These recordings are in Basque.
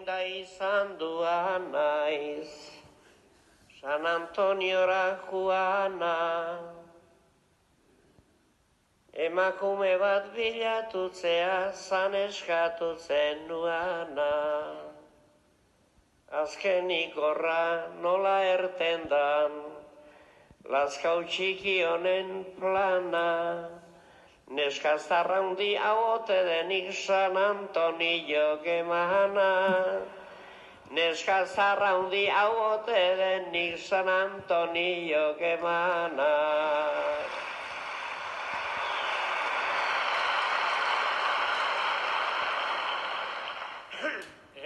eginda izan duan naiz, San Antoniora joana. Emakume bat bilatutzea zan eskatutzen nuana. Azkenik horra nola erten dan, Lazkau txiki honen plana. Neskaztarra hundi haote denik San Antonio gemana. Neskaztarra hundi haote denik San Antonio gemana.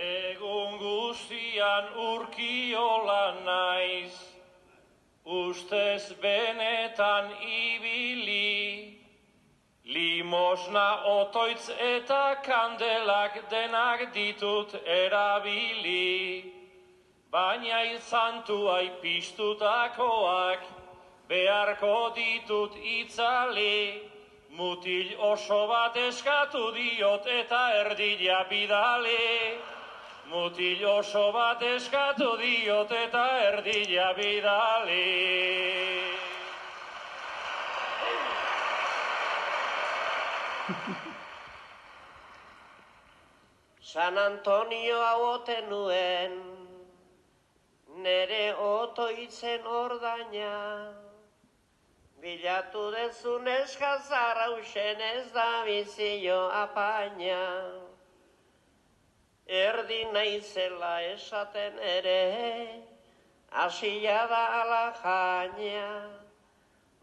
Egun guztian urkiola naiz, ustez benetan ibili, limosna otoitz eta kandelak denak ditut erabili, baina izantuai piztutakoak beharko ditut itzali, mutil oso bat eskatu diot eta erdila bidali. Mutil oso bat eskatu diot eta erdila bidali. San Antonio haote nuen, nere otoitzen ordaina. Bilatu dezun eskazarra usen ez da bizio apaina. Erdi naizela esaten ere, hasia da ala jaina.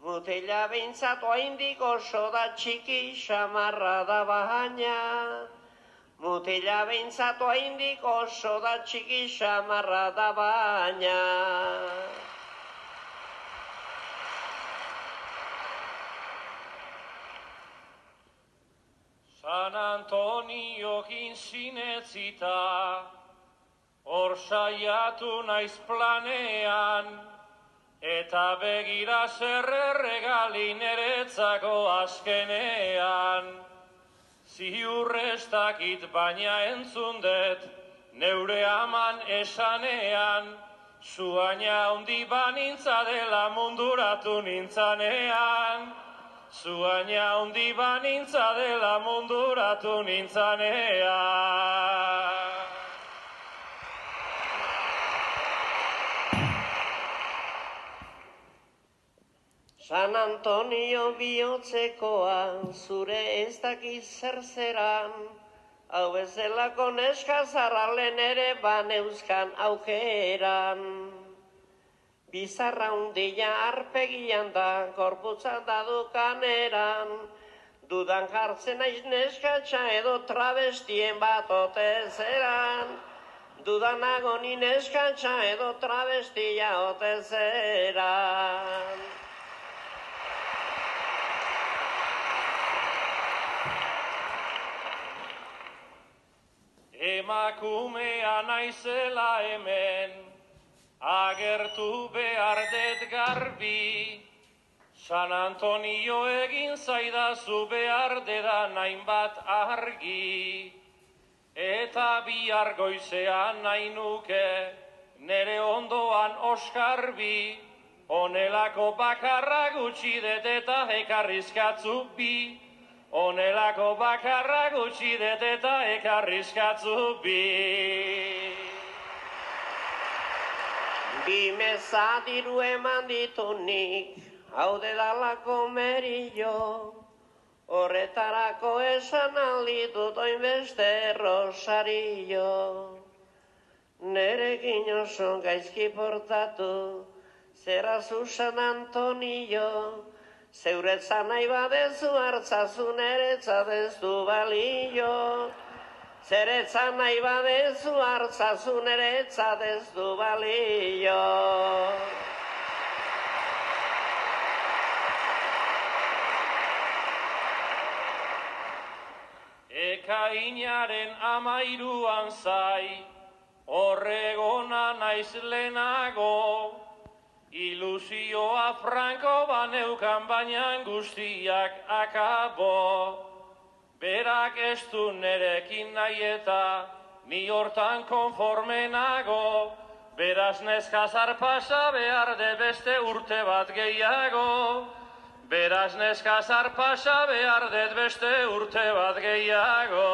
Mutila behintzat oraindik oso da txiki xamarra da baina. Mutila behintzat oraindik oso da txiki xamarra da baina. San Antoniokin sinetzita, hor saiatu naiz planean, eta begira zer erregali niretzako azkenean. Ziur ez dakit baina entzun dut, neure aman esanean, zuaina handi banintza dela munduratu nintzanean. Zuaina handi banintza dela munduratu nintzanean. San Antonio bihotzekoa, zure ez dakiz zer zeran, hau bezalako neskazarra lehen ere baneuzkan aukeran. Bizarra hundia arpegian da, korputzan da dukaneran, dudan jartzen naiz neskatxa edo travestien bat ote zeran. Dudanago ni neskatxa edo travestia ote zeran. Emakumea naizela hemen, agertu behar dut garbi, San Antonio egin zaidazu behar dedan hainbat argi, eta bihar goizean nahi nuke nere ondoan oskarbi, onelako bakarra gutxi dut eta ekarrizkatzu bi, onelako bakarra gutxi dut eta ekarrizkatzu bi. Bi meza diru eman ditunik, hau dedalako merillo, horretarako esan alditut oinbeste rosarillo. Nerekin oso gaizki portatu, zerazu San Antonio, zeuretzan nahi badezu hartzazu neretzat ez du balio. Zeretzan nahi badezu hartzazu neretzat ez du balio. Ekainaren 13 zai, horregona naiz lehenago, ilusioa franko baneukan baina guztiak akabo. Berak ez du nerekin nahi eta ni hortan konforme nago, beraz neskazar pasa behar de beste urte bat gehiago. Beraz neskazar pasa behar det beste urte bat gehiago.